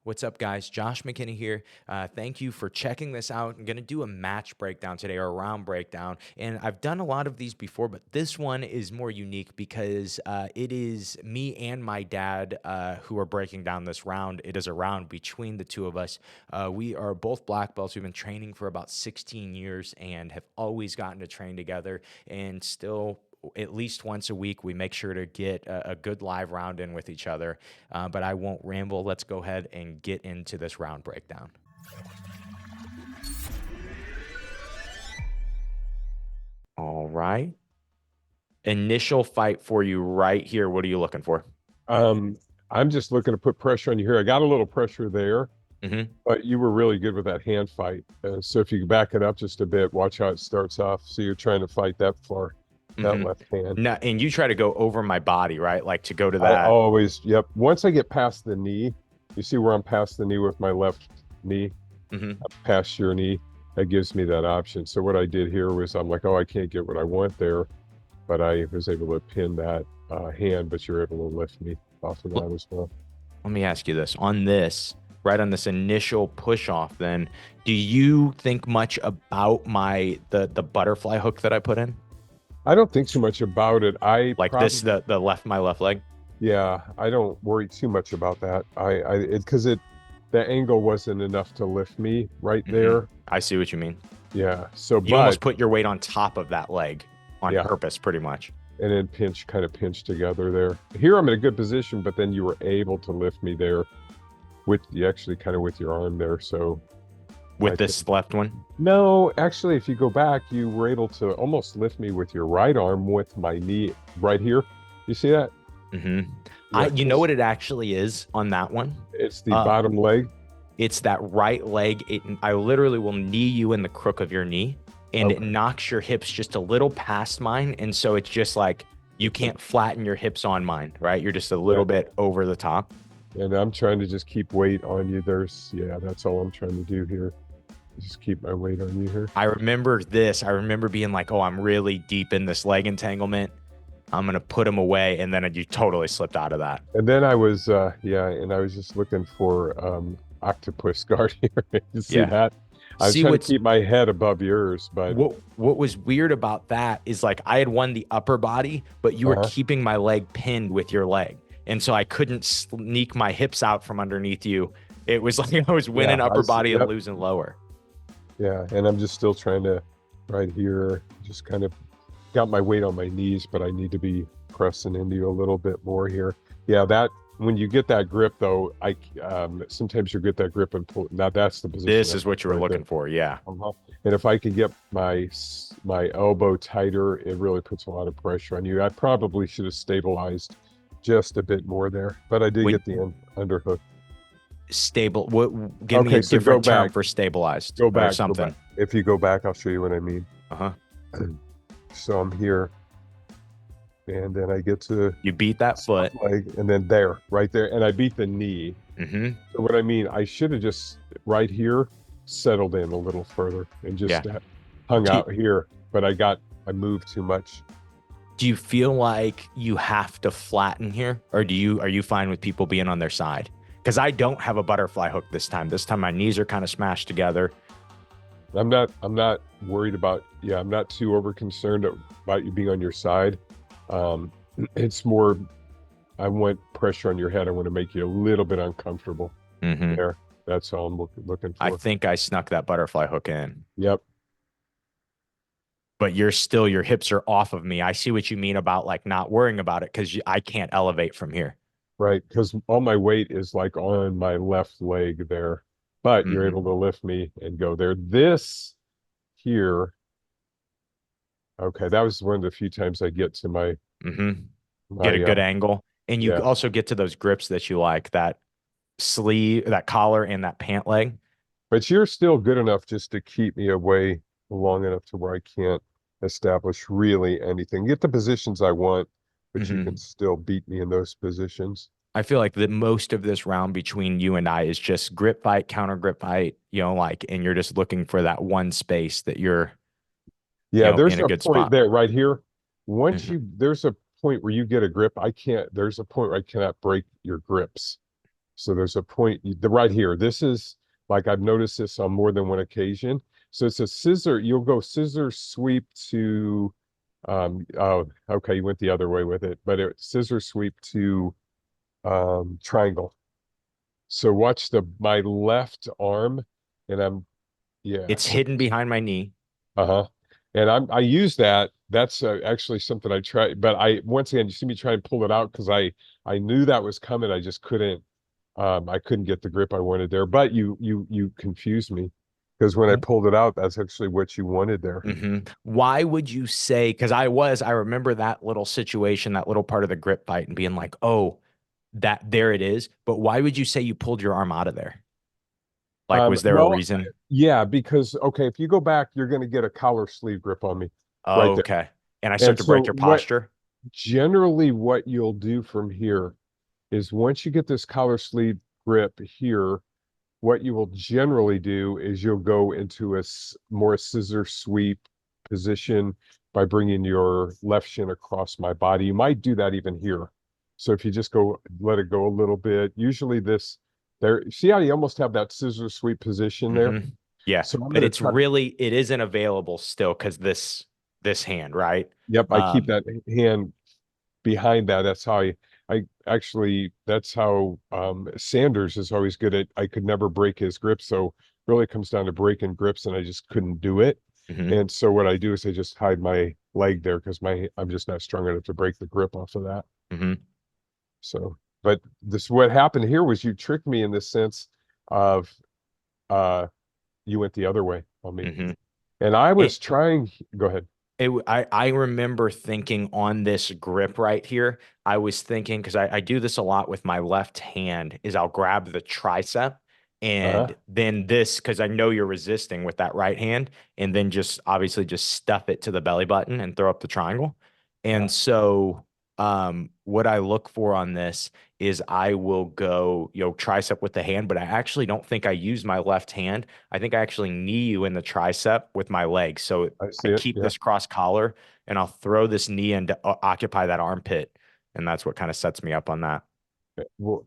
What's up, guys? Josh McKinney here. Thank you for checking this out. I'm going to do a match breakdown today, or a round breakdown. And I've done a lot of these before, but this one is more unique because it is me and my dad who are breaking down this round. It is a round between the two of us. We are both black belts. We've been training for about 16 years and have always gotten to train together, and still at least once a week we make sure to get a good live round in with each other. But I won't ramble. Let's go ahead and get into this round breakdown. All right. Initial fight for you right here. What are you looking for? I'm just looking to put pressure on you here. I got a little pressure there, but you were really good with that hand fight. So if you back it up just a bit, watch how it starts off. So you're trying to fight that far, that left hand. Now, and you try to go over my body, right? Like to go to that. I always, yep. Once I get past the knee, you see where I'm past the knee with my left knee, past your knee, that gives me that option. So what I did here was I'm like, oh, I can't get what I want there, but I was able to pin that hand, but you're able to lift me off of that as well. Let me ask you this. On this, right on this initial push off, then, do you think much about the butterfly hook that I put in? I don't think too much about it. This, my left leg. Yeah, I don't worry too much about that. Because the angle wasn't enough to lift me right there. I see what you mean. Yeah. So you almost put your weight on top of that leg on purpose, pretty much. And then kind of pinch together there. Here I'm in a good position, but then you were able to lift me there with your arm there. So with this left one? No, actually, if you go back, you were able to almost lift me with your right arm with my knee right here. You see that? Yeah. You know what it actually is on that one? It's the bottom leg. It's that right leg. I literally will knee you in the crook of your knee, and it knocks your hips just a little past mine. And so it's just like you can't flatten your hips on mine, right? You're just a little bit over the top. And I'm trying to just keep weight on you. That's all I'm trying to do here. Just keep my weight on you here. I remember this. I remember being like, oh, I'm really deep in this leg entanglement. I'm going to put him away. And then you totally slipped out of that. And then I was, and I was just looking for octopus guard here. You see that? I was trying to keep my head above yours, but what was weird about that is like I had won the upper body, but you were keeping my leg pinned with your leg. And so I couldn't sneak my hips out from underneath you. It was like I was winning upper body and losing lower. Yeah, and I'm just still trying to, right here, just kind of got my weight on my knees, but I need to be pressing into you a little bit more here. Yeah, that when you get that grip though, sometimes you get that grip and pull. Now that's the position. This is what you were looking for, yeah. And if I can get my elbow tighter, it really puts a lot of pressure on you. I probably should have stabilized just a bit more there, but I did get the underhook. Stable. Give me a different term for stabilized. Go back. Or something. Go back. If you go back, I'll show you what I mean. So I'm here, and then I get to you beat that foot leg, and then right there, and I beat the knee. So what I mean, I should have just right here settled in a little further and just hung out here, but I moved too much. Do you feel like you have to flatten here, or are you fine with people being on their side? Because I don't have a butterfly hook this time. This time my knees are kind of smashed together. I'm not worried about, I'm not too over concerned about you being on your side. It's more, I want pressure on your head. I want to make you a little bit uncomfortable there. That's all I'm looking for. I think I snuck that butterfly hook in. Yep. But your hips are off of me. I see what you mean about like not worrying about it because I can't elevate from here. Right, because all my weight is like on my left leg there, but you're able to lift me and go there. This here, okay, that was one of the few times I get to my get a good angle, and you also get to those grips that you like, that sleeve, that collar, and that pant leg. But you're still good enough just to keep me away long enough to where I can't establish really anything. Get the positions I want, but you can still beat me in those positions. I feel like the most of this round between you and I is just grip fight, counter grip fight, and you're just looking for that one space that you're there's in a good point spot. There right here. Once there's a point where you get a grip, there's a point where I cannot break your grips. So there's a point the right here. This is like I've noticed this on more than one occasion. So it's a scissor. You'll go scissor sweep to oh okay, you went the other way with it, but it's scissor sweep to triangle. So watch my left arm and I'm yeah, It's so hidden behind my knee. uh-huh. And I use that. That's actually something I try, but once again, you see me try and pull it out because I knew that was coming. I couldn't get the grip I wanted there. But you confused me because when I pulled it out, that's actually what you wanted there. Why would you say? Because I remember that little situation, that little part of the grip fight, and being like, oh, that there it is. But why would you say you pulled your arm out of there? Like, was there a Well, reason? yeah, because okay, if you go back, you're going to get a collar sleeve grip on me right Oh, there. okay. And I start And to break so your what posture. generally what you'll do from here is once you get this collar sleeve grip here, what you will generally do is you'll go into a more scissor sweep position by bringing your left shin across my body. You might do that even here. So if you just go, let it go a little bit, usually this there, see how you almost have that scissor sweep position there? Yeah, So I'm but going to it's try to, really it isn't available still because this hand, right? yep, I keep Um, that hand behind that. That's how I actually, that's how Sanders is always good at, I could never break his grip. So really it comes down to breaking grips and I just couldn't do it. mhm, And so what I do is I just hide my leg there because I'm just not strong enough to break the grip off of that. mhm, So, but this, what happened here was you tricked me in the sense of, uh, you went the other way on me. mhm. And I It, was trying, go ahead. I remember thinking on this grip right here, I was thinking because I do this a lot with my left hand, is I'll grab the tricep and Uh-huh. then this because I know you're resisting with that right hand, and then just obviously just stuff it to the belly button and throw up the triangle. And Yeah. so what I look for on this is I will go, tricep with the hand, but I actually don't think I use my left hand. I think I actually knee you in the tricep with my leg. So I I see it. keep Yeah. this cross collar and I'll throw this knee and occupy that armpit. And that's what kind of sets me up on that. Well,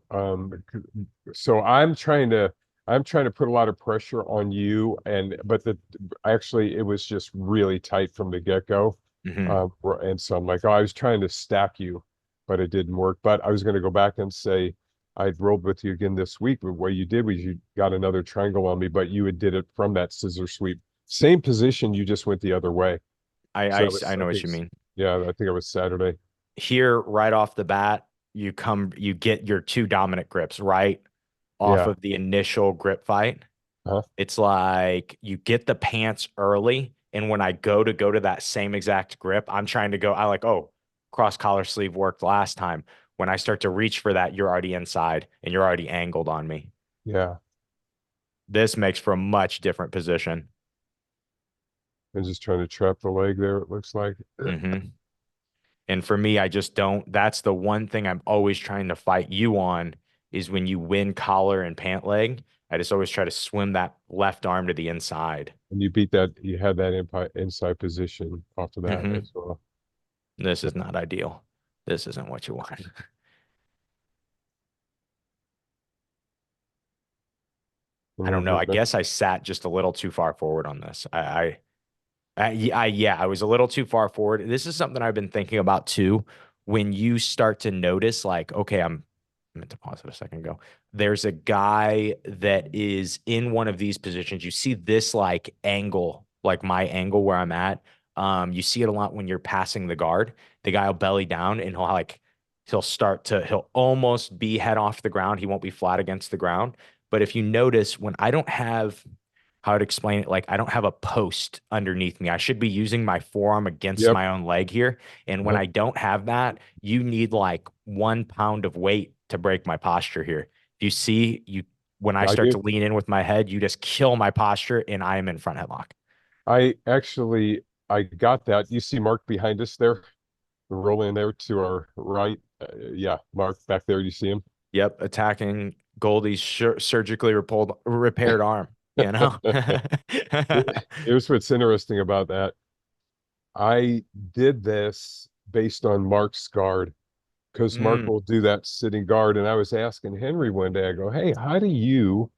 so I'm trying to put a lot of pressure on you, but actually it was just really tight from the get-go. Hmm. And so I'm like, oh, I was trying to stack you, but it didn't work. But I was going to go back and say I'd rolled with you again this week. But what you did was you got another triangle on me, but you had did it from that scissor sweep. Same position, you just went the other way. So I know I what think, you mean. yeah, I think it was Saturday. Here, right off the bat, you get your two dominant grips right off Yeah. of the initial grip fight. Huh? It's like you get the pants early. And when I go to that same exact grip, I'm trying to go, I like, oh, cross collar sleeve worked last time. When I start to reach for that, you're already inside and you're already angled on me. Yeah. This makes for a much different position. And just trying to trap the leg there, it looks like. Hmm. And for me, I just don't. That's the one thing I'm always trying to fight you on is when you win collar and pant leg. I just always try to swim that left arm to the inside. And you had that inside position off of that Hmm. as well. This is not ideal. This isn't what you want. I don't know. I Mhm. guess I sat just a little too far forward on this. Yeah, I was a little too far forward. This is something I've been thinking about too. When you start to notice, like, okay, I meant to pause it a second ago. There's a guy that is in one of these positions. You see this like angle, like my angle where I'm at. You see it a lot when you're passing the guard. The guy will belly down and he'll almost be head off the ground. He won't be flat against the ground. But if you notice, when I don't have how I'd explain it, like I don't have a post underneath me. I should be using my forearm against Yep. my own leg here. And when Uh-huh. I don't have that, you need like 1 pound of weight to break my posture here. You see, when I I start to do. lean in with my head, you just kill my posture and I am in front headlock. I actually I got that. You see Mark behind us there, rolling there to our right. Yeah, Mark back there. You see him? Yep, attacking Goldie's surgically repaired arm, you know? Here's what's interesting about that. I did this based on Mark's guard because Mark Mm. will do that sitting guard. And I was asking Henry one day, I go, hey, how do you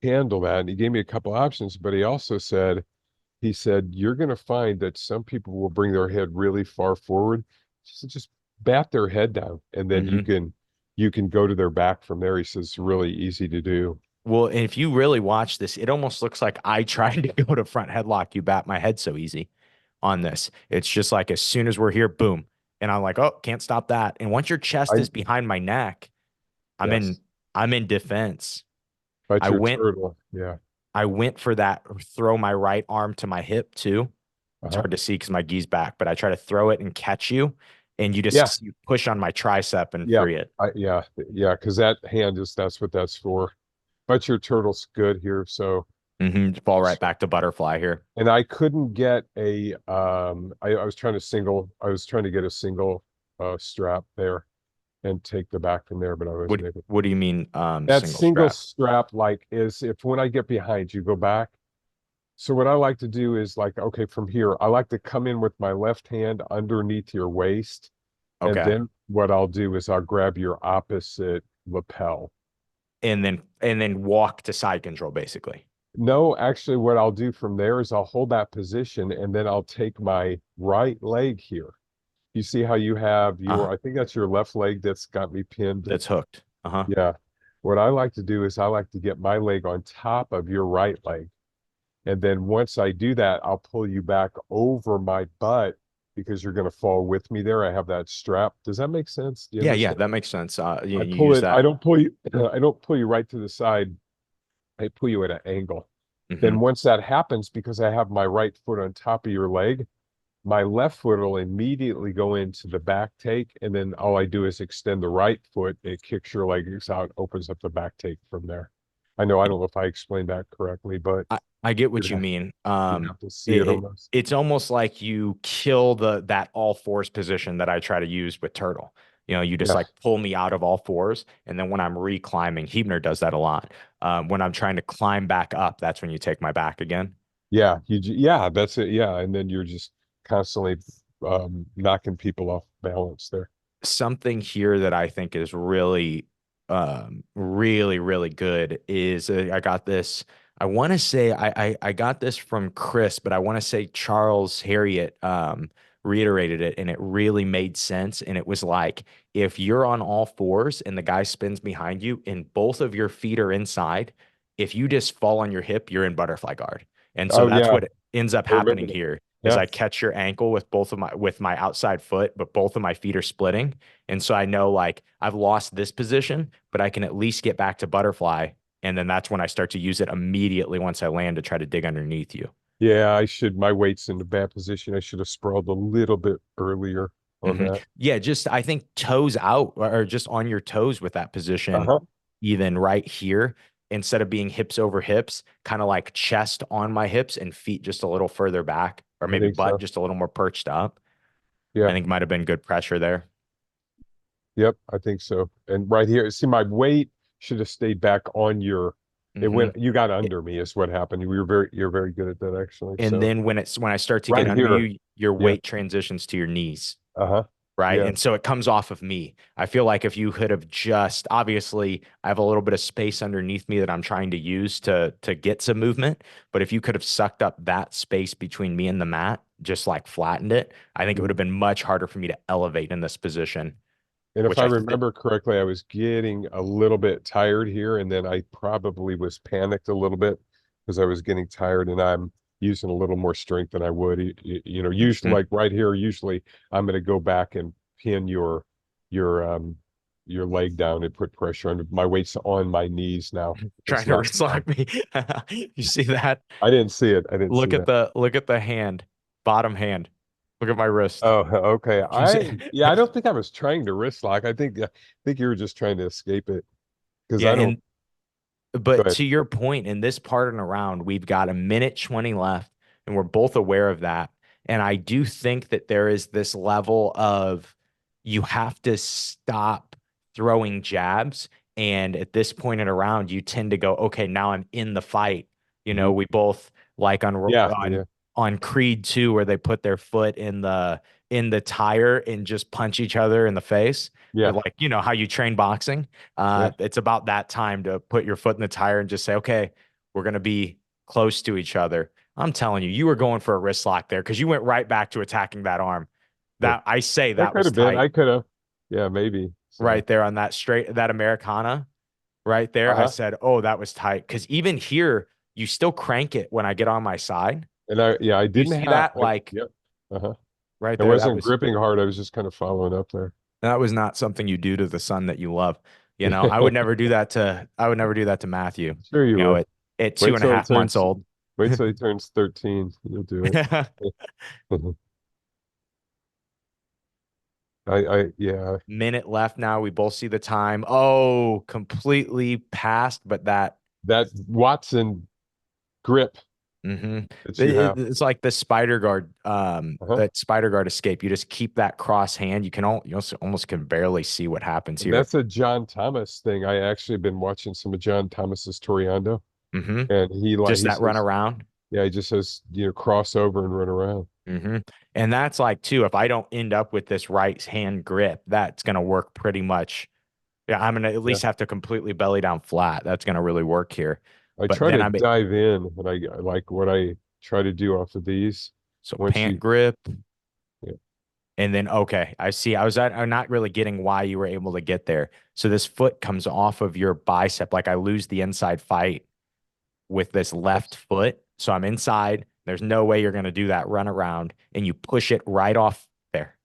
handle that? And he gave me a couple options, but he also said, you're going to find that some people will bring their head really far forward. Just bat their head down, and then Hmm. you can go to their back from there. He says it's really easy to do. Well, and if you really watch this, it almost looks like I tried to go to front headlock. You bat my head so easy on this. It's just like as soon as we're here, boom. And I'm like, oh, can't stop that. And once your chest I is behind my neck, I'm in Yes, I'm in defense. but I your went turtle, yeah, I went for that throw my right arm to my hip too. It's uh-huh. hard to see because my gi's back, but I try to throw it and catch you, and Yeah, you push on my tricep and yeah, free it. yeah, because that hand is that's what that's for. But your turtle's good here, so Fall right back to butterfly here. and I couldn't get a I was trying to get a single strap there and take the back from there, but I wasn't able. What do you mean That single single strap? strap like is if when I get behind you go back. So what I like to do is like, okay, from here, I like to come in with my left hand underneath your waist. And Okay. then what I'll do is I'll grab your opposite lapel. And then walk to side control basically. No, actually, what I'll do from there is I'll hold that position and then I'll take my right leg here. You see how you have Uh-huh. I think that's your left leg that's got me pinned. That's hooked. Uh-huh. Yeah. What I like to do is I like to get my leg on top of your right leg. And then once I do that, I'll pull you back over my butt because you're going to fall with me there. I have that strap. Does that make sense? Do you Yeah, yeah, understand? that makes sense. I You pull use it, I that. don't pull you, I don't pull you right to the side. I pull you at an angle. Hmm. Then once that happens, because I have my right foot on top of your leg, my left foot will immediately go into the back take. And then all I do is extend the right foot. It kicks your legs out, opens up the back take from there. I know, I don't know if I explained that correctly, but I get what you'd you have, mean. you'd have to see it almost. It's almost like you kill that all fours position that I try to use with turtle. You know, you just Yeah. like pull me out of all fours, and then when I'm reclimbing, Hebner does that a lot. When I'm trying to climb back up, that's when you take my back again. Yeah, yeah, that's it. Yeah, and then you're just constantly knocking people off balance there. Something here that I think is really, really good is I got this. I want to say I got this from Chris, but I want to say Charles Harriet reiterated it, and it really made sense. And it was like if you're on all fours and the guy spins behind you, and both of your feet are inside, if you just fall on your hip, you're in butterfly guard. And so Oh that's yeah, what ends up I remember happening that. here is Yeah, I catch your ankle with my outside foot, but both of my feet are splitting. And so I know like I've lost this position, but I can at least get back to butterfly. And then that's when I start to use it immediately once I land to try to dig underneath you. yeah. I should. My weight's in a bad position. I should have sprawled a little bit earlier on that. Yeah, just I think toes out or just on your toes with that position, Uh-huh. even right here, instead of being hips over hips, kind of like chest on my hips and feet just a little further back, or I maybe think butt so. just a little more perched up. I Yeah. think might have been good pressure there. Yep. I think so. And right here, see, my weight should have stayed back on your. It Hmm. went. You got under me, is what happened. You're very good at that, actually. And So then when I start to get right under here. you, your Yeah. weight transitions to your knees. Uh-huh. Right. Yeah. And so it comes off of me. I feel like if you could have just obviously I have a little bit of space underneath me that I'm trying to use to get some movement. But if you could have sucked up that space between me and the mat, just like flattened it, I think it would have Mhm. been much harder for me to elevate in this position, And if which I I think remember correctly, I was getting a little bit tired here, and then I probably was panicked a little bit because I was getting tired, and I'm using a little more strength than I would. Usually like right here, usually I'm going to go back and pin your your leg down and put pressure on my weight's on my knees now. trying It's to not wrist down. lock me. You see that? I didn't see it. I didn't see that. Look at the hand, bottom hand. Look at my wrist. Oh, okay. You see- I don't think I was trying to wrist lock. I think you were just trying to escape it because Yeah, I don't. and Go but ahead. to your point, in this part and around, we've got a minute 20 left, and we're both aware of that. And I do think that there is this level of you have to stop throwing jabs. And at this point and around, you tend to go, okay, now I'm in the fight. You Mhm. know, we both like Yeah, yeah. on Creed 2 where they put their foot in the tire and just punch each other in the face. Yeah. Like, you know how you train boxing. Yeah. It's about that time to put your foot in the tire and just say, okay, we're gonna be close to each other. I'm telling you, you were going for a wrist lock there because you went right back to attacking that arm. That I say That that could was have been. tight I could have. Yeah, maybe. So, right there on that straight that Americana right there. I uh-huh. said, oh, that was tight. Because even here, you still crank it when I get on my side. And I You didn't see have, that? Like yep. Uh-huh. right I there, wasn't gripping hard. I was just kind of following up there. that was not something you do to the son that you love. You know, I would never do that to Matthew, Sure you you know, would. at two Wait and a till he half months turns, old. wait till he turns 13. You'll do it. Yeah, Minute left now. We both see the time. Oh, completely passed, but that that Watson grip hmm that you have. It's like the spider guard, Uh-huh. that spider guard escape. You just keep that cross hand. You also almost can barely see what happens And here. that's a John Thomas thing. I actually been watching some of John Thomas's Toriando, hmm and Just he that run says, around. yeah, he just says, cross over and run around. hmm And that's like too, if I don't end up with this right hand grip, that's gonna work pretty much. Yeah, I'm gonna at Yeah. least have to completely belly down flat. That's gonna really work here. I But try then to I'm dive in, and I like what I try to do off of these. so Once pant you, grip. yeah, And then, okay, I see. I'm not really getting why you were able to get there. So this foot comes off of your bicep. Like I lose the inside fight with this left yes, foot. So I'm inside. There's no way you're going to do that run around. And you push it right off there.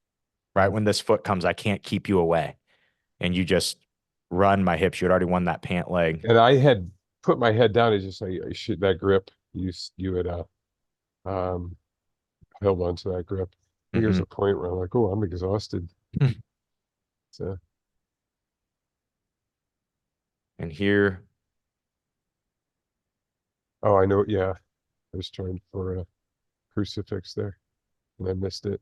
Right mhm. when this foot comes, I can't keep you away. And you just run my hips. You had already won that pant leg. And I had put my head down and just like, I should that grip. You had um held on to that grip. I think there's hmm a point where I'm like, oh, I'm exhausted. So, And here, oh, I know. Yeah, I was trying for a crucifix there, and I missed it.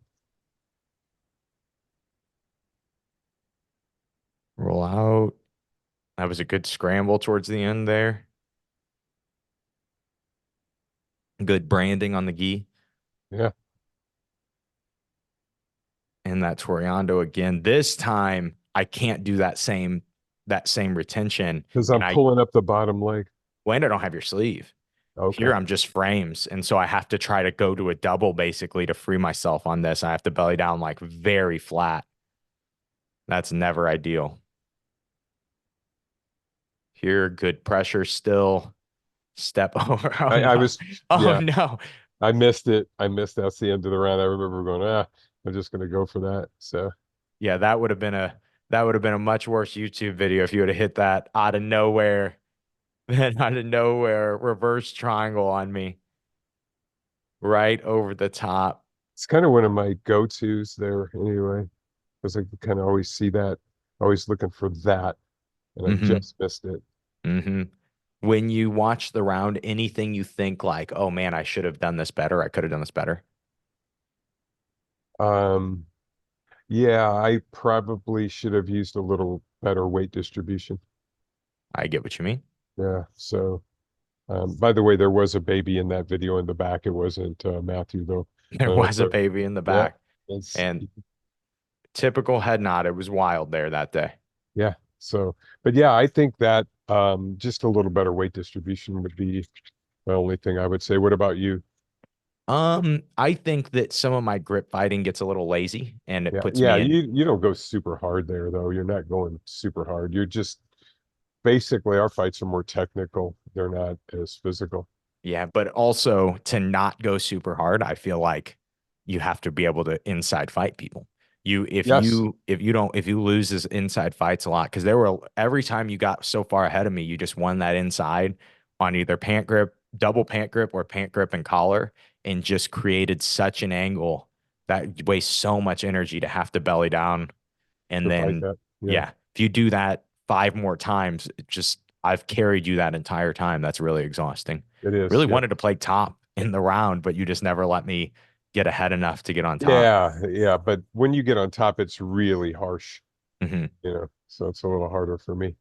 roll out. That was a good scramble towards the end there. Good branding on the gi. Yeah, And that Toriando again. This time I can't do that same retention. because And I'm pulling up the bottom leg. I don't have your sleeve. Okay. Here I'm just frames. And so I have to try to go to a double basically to free myself on this. I have to belly down like very flat. That's never ideal. Here, good pressure still. Step over. Oh I no. was, Oh yeah, no. I missed it. I missed that's the end of the round. I remember going, I'm just gonna go for that. So Yeah, that would have been a much worse YouTube video if you would have hit that out of nowhere, then out of nowhere reverse triangle on me right over the top. it's kind of one of my go-tos there anyway, because I kind of always see that, always looking for that, and I hmm just missed it. hmm When you watch the round, anything you think like, oh man, I should have done this better. I could have done this better. Um, yeah, I probably should have used a little better weight distribution. I get what you mean. Yeah. So, by the way, there was a baby in that video in the back. It wasn't Matthew though. There was a So baby in the yeah, back it's and typical head nod. It was wild there that day. yeah. So, but yeah, I think that just a little better weight distribution would be the only thing I would say. What about you? I think that some of my grip fighting gets a little lazy and it Yeah, puts yeah. me in. You don't go super hard there though. You're not going super hard. You're just basically our fights are more technical. They're not as physical. Yeah, but also to not go super hard, I feel like you have to be able to inside fight people. Yes, If you lose this inside fights a lot, because there were every time you got so far ahead of me, you just won that inside on either pant grip, double pant grip, or pant grip and collar, and just created such an angle that wastes so much energy to have to belly down. And to fight then, that. Yeah, yeah, if you do that five more times, it just I've carried you that entire time. That's really exhausting. it is. Really Yep. wanted to play top in the round, but you just never let me get ahead enough to get on top. Yeah, yeah. But when you get on top, it's really harsh, hmm so it's a little harder for me.